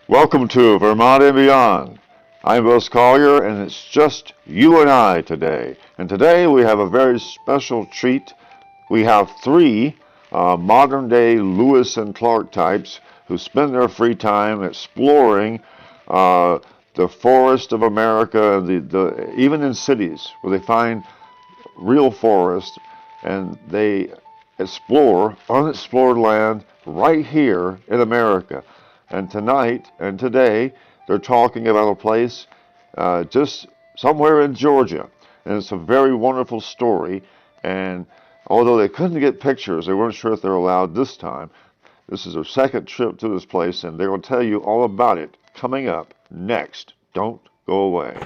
Welcome to Vermont and Beyond. I'm Buzz Collier, and it's just you and I today. And today we have a very special treat. We have three modern-day Lewis and Clark types who spend their free time exploring the forest of America, even in cities where they find real forest, and they explore unexplored land right here in America. And tonight and today, they're talking about a place just somewhere in Georgia. And it's a very wonderful story. And although they couldn't get pictures, they weren't sure if they're allowed this time. This is their second trip to this place, and they're going to tell you all about it coming up next. Don't go away.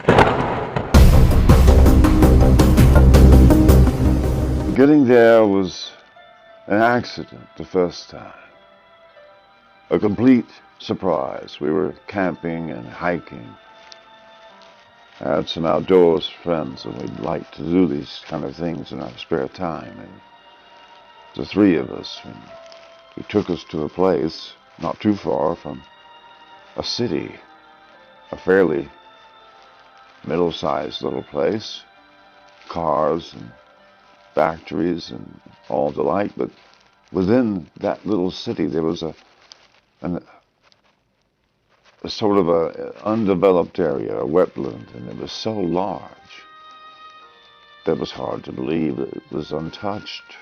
Getting there was an accident the first time. A complete surprise. We were camping and hiking. I had some outdoors friends, and we'd like to do these kind of things in our spare time. And the three of us, and he took us to a place not too far from a city, a fairly middle-sized little place, cars and factories and all the like. But within that little city, there was a sort of a undeveloped area, a wetland, and it was so large that it was hard to believe it was untouched.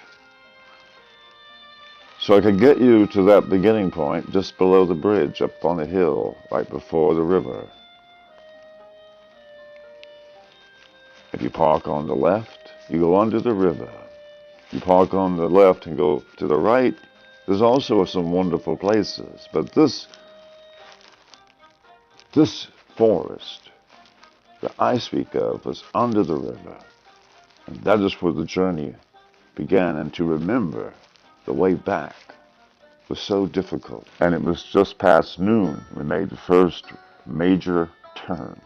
So I could get you to that beginning point just below the bridge, up on the hill, right before the river. If you park on the left, you go under the river. You park on the left and go to the right. There's also some wonderful places, but this forest that I speak of was under the river, and that is where the journey began. And to remember the way back was so difficult. And it was just past noon. We made the first major turn,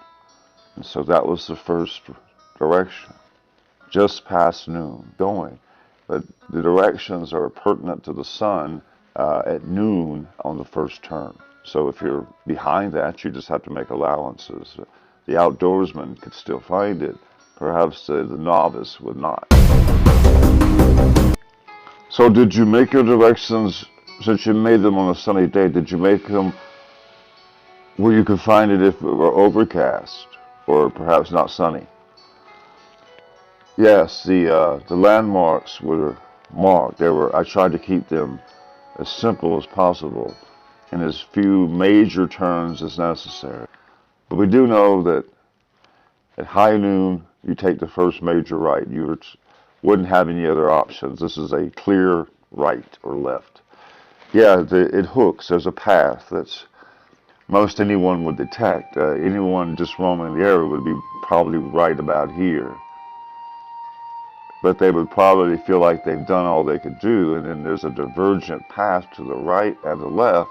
and so that was the first direction. Just past noon going. But the directions are pertinent to the sun at noon on the first turn. So if you're behind that, you just have to make allowances. The outdoorsman could still find it. Perhaps the novice would not. So did you make your directions, since you made them on a sunny day, did you make them where you could find it if it were overcast or perhaps not sunny? Yes, the landmarks were marked. I tried to keep them as simple as possible and as few major turns as necessary. But we do know that at high noon, you take the first major right. You wouldn't have any other options. This is a clear right or left. Yeah, it hooks. There's a path that's most anyone would detect. Anyone just roaming the area would be probably right about here. But they would probably feel like they've done all they could do, and then there's a divergent path to the right and the left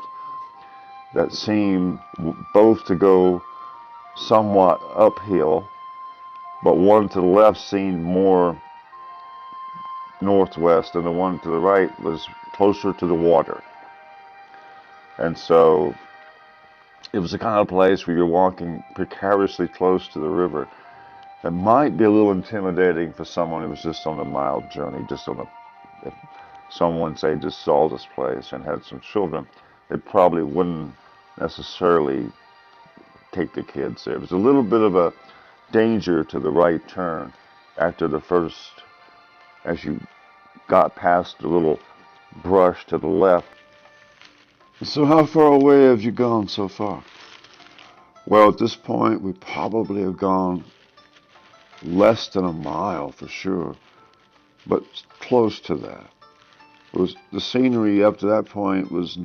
that seem both to go somewhat uphill, but one to the left seemed more northwest, and the one to the right was closer to the water. And so it was the kind of place where you're walking precariously close to the river. It might be a little intimidating for someone who was just on a mild journey, if someone, say, just saw this place and had some children, they probably wouldn't necessarily take the kids there. It was a little bit of a danger to the right turn after the first, as you got past the little brush to the left. So how far away have you gone so far? Well, at this point, we probably have gone less than a mile for sure, but close to that. The scenery up to that point was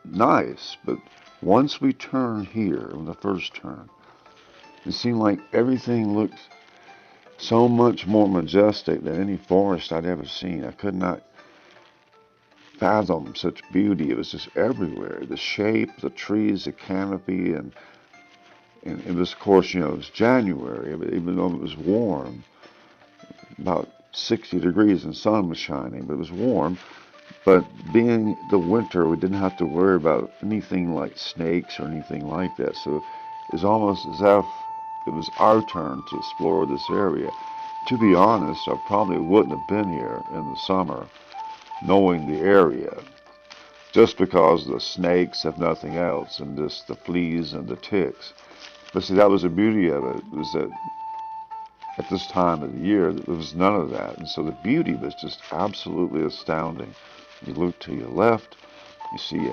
nice, but once we turned here on the first turn, it seemed like everything looked so much more majestic than any forest I'd ever seen. I could not fathom such beauty. It was just everywhere. The shape, the trees, the canopy, and it was, of course, it was January, even though it was warm, about 60 degrees and sun was shining, but it was warm. But being the winter, we didn't have to worry about anything like snakes or anything like that. So it's almost as if it was our turn to explore this area. To be honest, I probably wouldn't have been here in the summer knowing the area, just because the snakes, if nothing else, and just the fleas and the ticks. But see, that was the beauty of it, was that at this time of the year, there was none of that. And so the beauty was just absolutely astounding. You look to your left, you see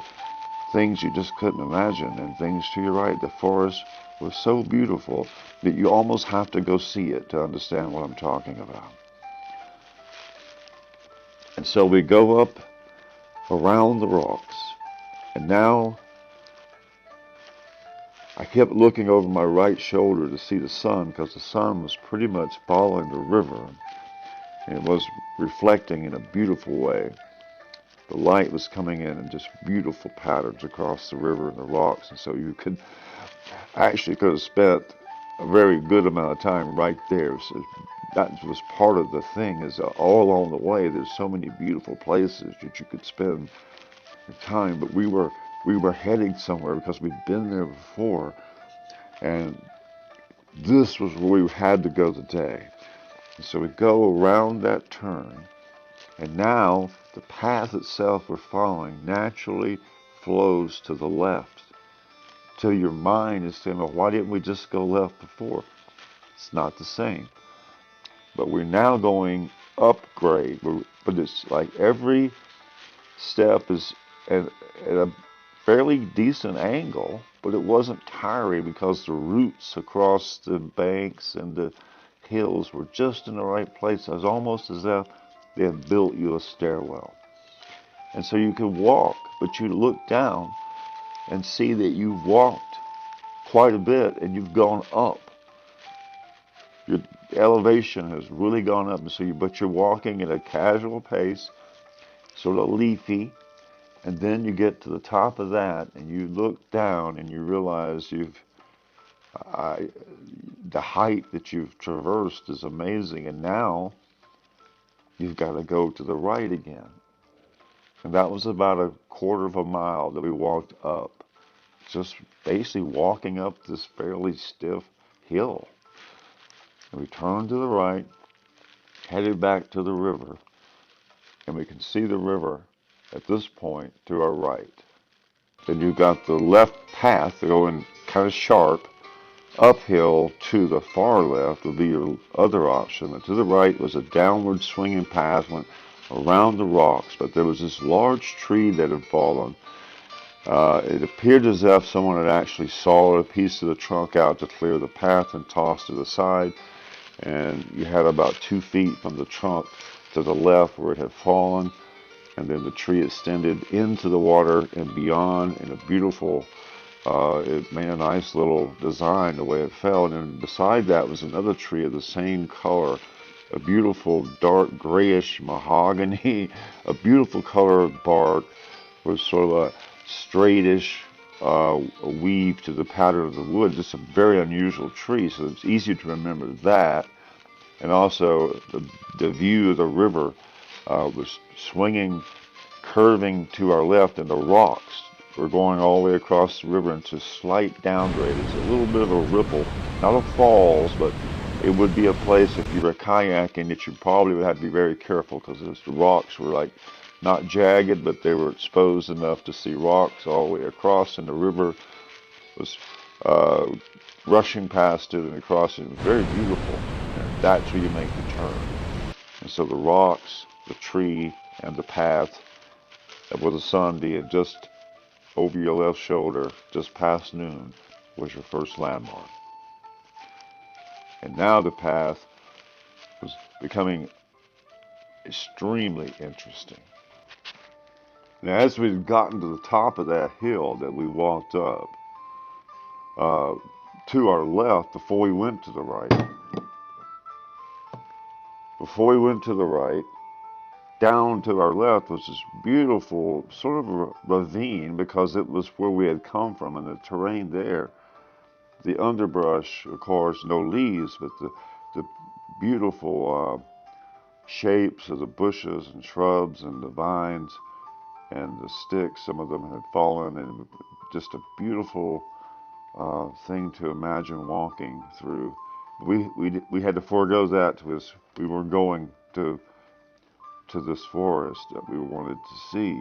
things you just couldn't imagine, and things to your right. The forest was so beautiful that you almost have to go see it to understand what I'm talking about. And so we go up around the rocks, and now I kept looking over my right shoulder to see the sun, because the sun was pretty much following the river, and it was reflecting in a beautiful way. The light was coming in just beautiful patterns across the river and the rocks, and so you could have spent a very good amount of time right there. So that was part of the thing, is all along the way there's so many beautiful places that you could spend your time. But we were heading somewhere because we'd been there before, and this was where we had to go today. And so we go around that turn, and now the path itself we're following naturally flows to the left, till your mind is saying, well, why didn't we just go left before? It's not the same. But we're now going up grade, but it's like every step is at a fairly decent angle, but it wasn't tiring because the roots across the banks and the hills were just in the right place. It was almost as if they had built you a stairwell. And so you could walk, but you look down and see that you've walked quite a bit and you've gone up. Your elevation has really gone up, but you're walking at a casual pace, sort of leafy, and then you get to the top of that and you look down and you realize the height that you've traversed is amazing, and now you've got to go to the right again. And that was about a quarter of a mile that we walked up, just basically walking up this fairly stiff hill. And we turned to the right, headed back to the river, and we can see the river at this point to our right. Then you've got the left path going kind of sharp, uphill to the far left would be your other option. And to the right was a downward swinging path, went around the rocks, but there was this large tree that had fallen. It appeared as if someone had actually sawed a piece of the trunk out to clear the path and tossed it aside. And you had about 2 feet from the trunk to the left where it had fallen, and then the tree extended into the water and beyond in a beautiful, it made a nice little design the way it fell. And then beside that was another tree of the same color, a beautiful dark grayish mahogany, a beautiful color of bark with sort of a straightish weave to the pattern of the wood. Just a very unusual tree, so it's easy to remember that. And also the view of the river was swinging, curving to our left, and the rocks were going all the way across the river into slight downgrade. It's a little bit of a ripple, not a falls, but it would be a place if you were kayaking that you probably would have to be very careful, because the rocks were like not jagged, but they were exposed enough to see rocks all the way across, and the river was rushing past it and across it. It was very beautiful. And that's where you make the turn. And so the rocks, the tree, and the path, with the sun being just over your left shoulder, just past noon, was your first landmark. And now the path was becoming extremely interesting. Now, as we'd gotten to the top of that hill that we walked up, to our left, before we went to the right, down to our left was this beautiful sort of ravine, because it was where we had come from, and the terrain there, the underbrush, of course, no leaves, but the beautiful shapes of the bushes and shrubs and the vines and the sticks, some of them had fallen, and just a beautiful thing to imagine walking through. We had to forego that because we were going to this forest that we wanted to see,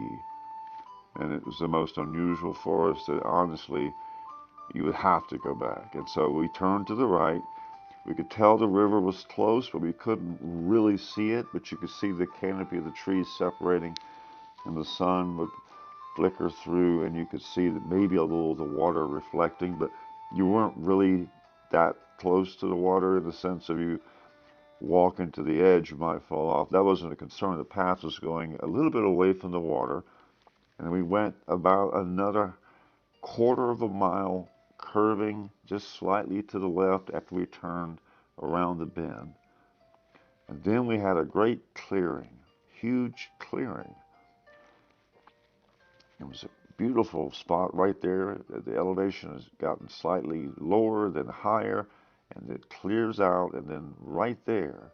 and it was the most unusual forest that honestly you would have to go back. And so we turned to the right. We could tell the river was close, but we couldn't really see it, but you could see the canopy of the trees separating, and the sun would flicker through, and you could see that maybe a little of the water reflecting, but you weren't really that close to the water in the sense of you walking to the edge, you might fall off. That wasn't a concern. The path was going a little bit away from the water, and we went about another quarter of a mile, curving just slightly to the left after we turned around the bend. And then we had a great clearing, huge clearing. It was a beautiful spot right there. The elevation has gotten slightly lower, then higher, and it clears out, and then right there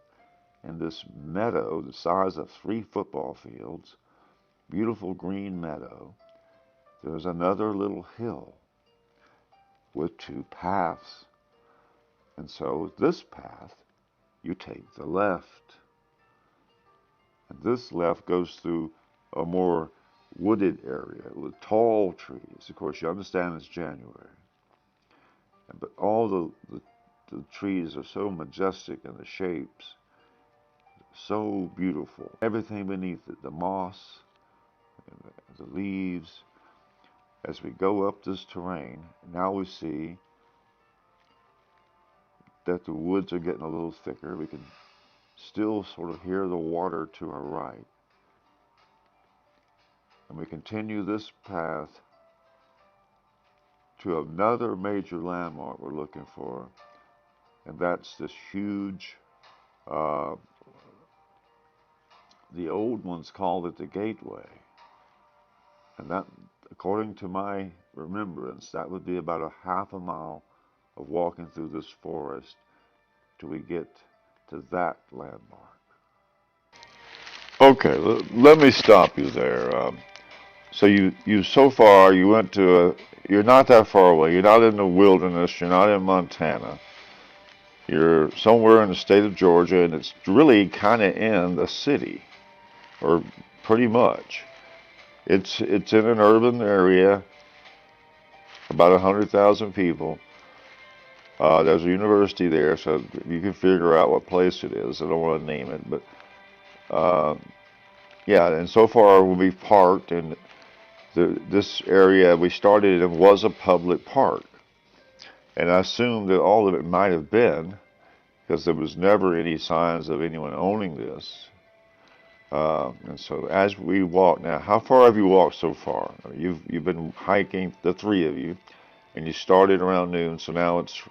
in this meadow the size of 3 football fields, beautiful green meadow, there's another little hill with 2 paths. And so this path, you take the left. And this left goes through a more wooded area with tall trees. Of course, you understand it's January. But all the trees are so majestic in the shapes, so beautiful. Everything beneath it, the moss, and the leaves. As we go up this terrain, now we see that the woods are getting a little thicker. We can still sort of hear the water to our right. And we continue this path to another major landmark we're looking for, and that's this huge, the old ones called it the Gateway. And that, according to my remembrance, that would be about a half a mile of walking through this forest till we get to that landmark. Okay, let me stop you there. So you so far you went to you're not that far away. You're not in the wilderness. You're not in Montana. You're somewhere in the state of Georgia, and it's really kind of in the city, or pretty much. It's in an urban area, about 100,000 people. There's a university there, so you can figure out what place it is. I don't want to name it, but yeah. And so far we've parked, and this area we started in was a public park, and I assume that all of it might have been, because there was never any signs of anyone owning this. And so as we walk now, how far have you walked so far? You've been hiking, the 3 of you, and you started around noon, so now it's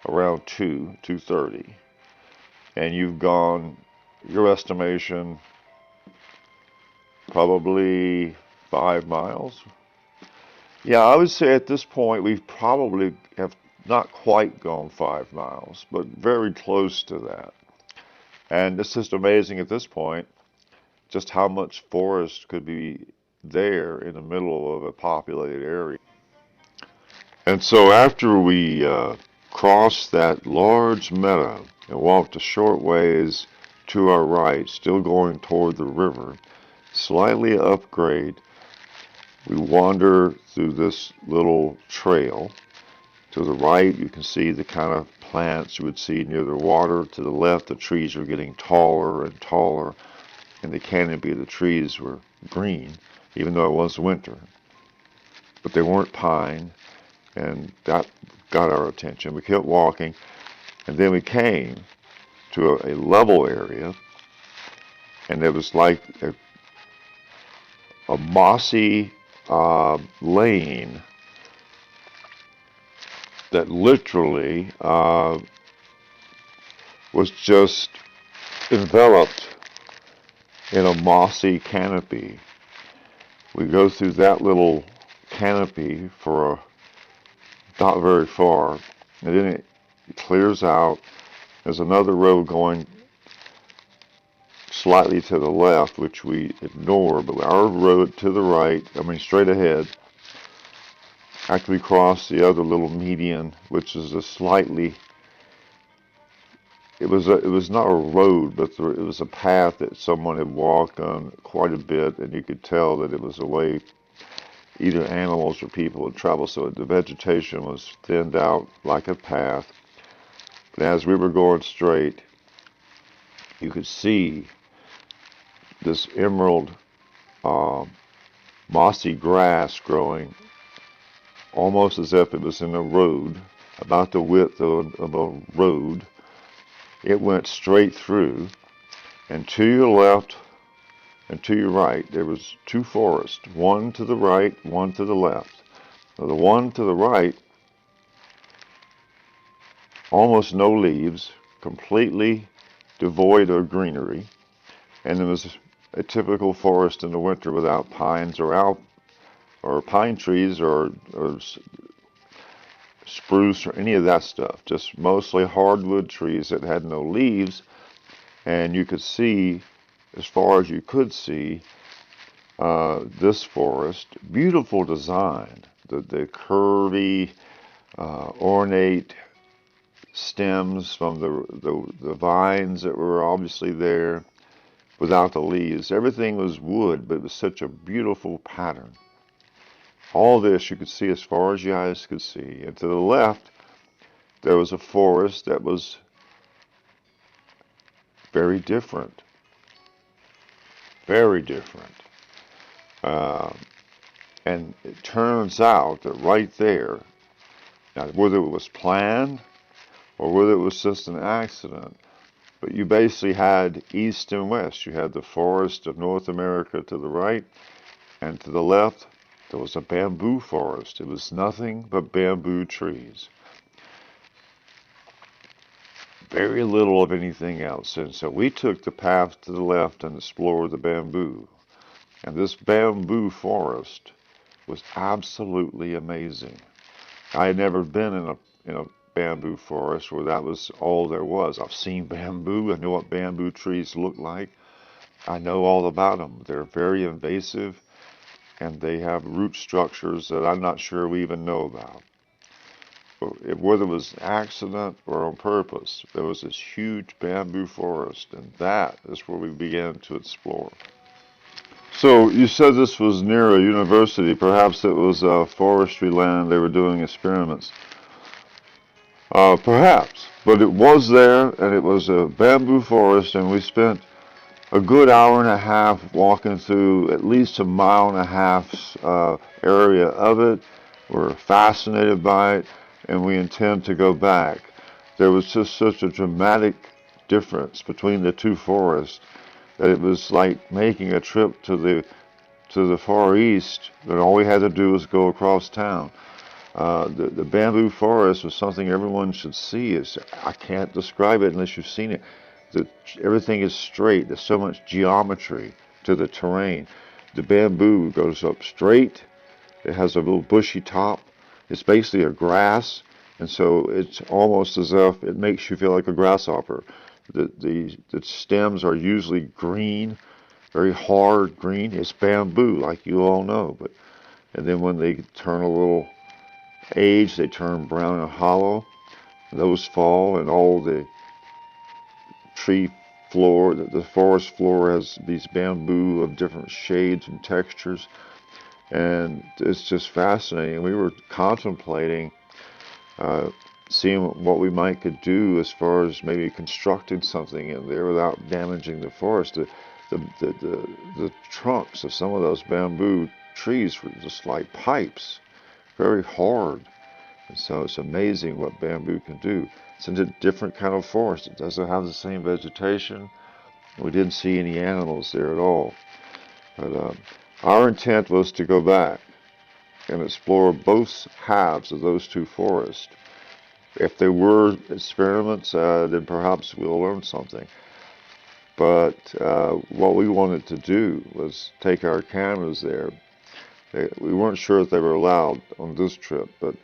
around 2:30, and you've gone, your estimation, probably 5 miles. Yeah, I would say at this point we probably have not quite gone 5 miles, but very close to that. And it's just amazing at this point just how much forest could be there in the middle of a populated area. And so after we crossed that large meadow and walked a short ways to our right, still going toward the river, slightly upgrade, we wander through this little trail. To the right, you can see the kind of plants you would see near the water. To the left, the trees are getting taller and taller, and the canopy of the trees were green, even though it was winter. But they weren't pine, and that got our attention. We kept walking, and then we came to a level area, and there was like a mossy lane that literally was just enveloped in a mossy canopy. We go through that little canopy for not very far, and then it clears out. There's another road going slightly to the left, which we ignore, but our road to the right, I mean straight ahead, after we crossed the other little median, which is a slightly, it was not a road, but it was a path that someone had walked on quite a bit, and you could tell that it was a way either animals or people would travel. So the vegetation was thinned out like a path. But as we were going straight, you could see this emerald mossy grass growing almost as if it was in a road, about the width of a road. It went straight through, and to your left and to your right there was two forests, one to the right, one to the left. Now the one to the right, almost no leaves, completely devoid of greenery, and it was a typical forest in the winter without pines or pine trees or spruce or any of that stuff, just mostly hardwood trees that had no leaves. And you could see, as far as you could see, this forest, beautiful design, the curvy, ornate stems from the vines that were obviously there without the leaves. Everything was wood, but it was such a beautiful pattern. All this you could see as far as your eyes could see. And to the left, there was a forest that was very different. Very different. And it turns out that right there, now whether it was planned or whether it was just an accident, but you basically had east and west. You had the forest of North America to the right, and to the left, there was a bamboo forest. It was nothing but bamboo trees. Very little of anything else. And so we took the path to the left and explored the bamboo. And this bamboo forest was absolutely amazing. I had never been in a bamboo forest where that was all there was. I've seen bamboo. I know what bamboo trees look like. I know all about them. They're very invasive, and they have root structures that I'm not sure we even know about. But whether it was an accident or on purpose, there was this huge bamboo forest, and that is where we began to explore. So you said this was near a university. Perhaps it was forestry land. They were doing experiments. Perhaps, but it was there, and it was a bamboo forest, and we spent a good hour and a half walking through at least a mile and a half area of it. We're fascinated by it, and we intend to go back. There was just such a dramatic difference between the two forests that it was like making a trip to the Far East, and all we had to do was go across town. The bamboo forest was something everyone should see. I can't describe it unless you've seen it. Everything is straight. There's so much geometry to the terrain. The bamboo goes up straight. It has a little bushy top. It's basically a grass, and so it's almost as if it makes you feel like a grasshopper. The stems are usually green, very hard green. It's bamboo, like you all know. And then when they turn a little age, they turn brown and hollow. Those fall, and all the tree floor, the forest floor has these bamboo of different shades and textures, and it's just fascinating. We were contemplating seeing what we could do as far as maybe constructing something in there without damaging the forest. The trunks of some of those bamboo trees were just like pipes, very hard, and so it's amazing what bamboo can do. It's a different kind of forest. It doesn't have the same vegetation. We didn't see any animals there at all. But our intent was to go back and explore both halves of those two forests. If there were experiments, then perhaps we'll learn something. But what we wanted to do was take our cameras there. We weren't sure if they were allowed on this trip, but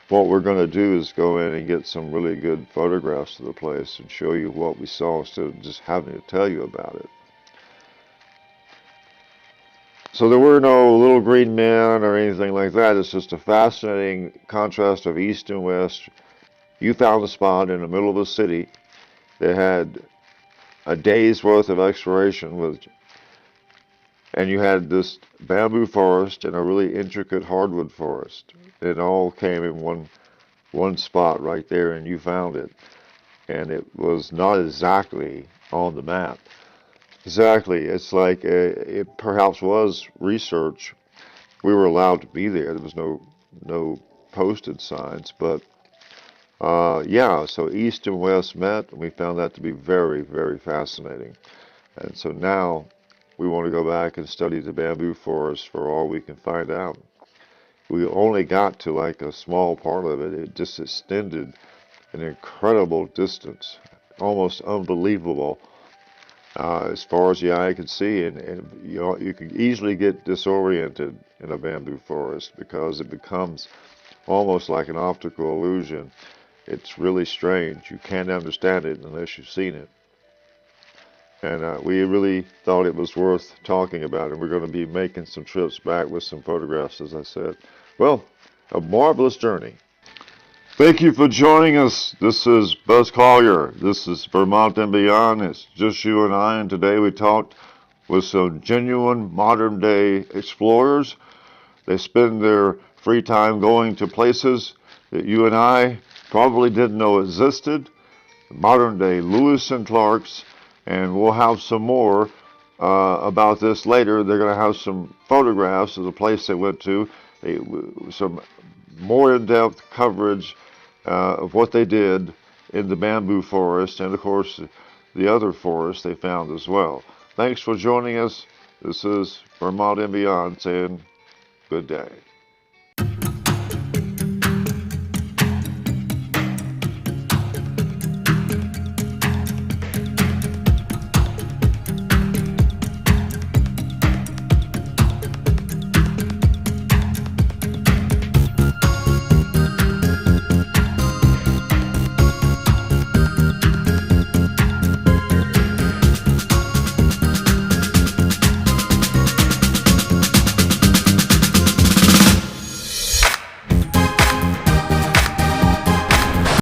what we're going to do is go in and get some really good photographs of the place and show you what we saw instead of just having to tell you about it. So there were no little green men or anything like that. It's just a fascinating contrast of east and west. You found a spot in the middle of the city that had a day's worth of exploration and you had this bamboo forest and a really intricate hardwood forest. It all came in one spot right there, and you found it. And it was not exactly on the map. Exactly, it's like it perhaps was research. We were allowed to be there. There was no posted signs, but yeah. So east and west met, and we found that to be very, very fascinating. And so now we want to go back and study the bamboo forest for all we can find out. We only got to like a small part of it. It just extended an incredible distance, almost unbelievable, as far as the eye could see. And you know, you can easily get disoriented in a bamboo forest because it becomes almost like an optical illusion. It's really strange. You can't understand it unless you've seen it. And we really thought it was worth talking about, and we're going to be making some trips back with some photographs, as I said. Well, a marvelous journey. Thank you for joining us. This is Buzz Collier. This is Vermont and Beyond. It's just you and I, and today we talked with some genuine modern-day explorers. They spend their free time going to places that you and I probably didn't know existed, modern-day Lewis and Clarks. And we'll have some more about this later. They're going to have some photographs of the place they went to, some more in-depth coverage of what they did in the bamboo forest, and of course the other forests they found as well. Thanks for joining us. This is Vermont and Beyond saying good day.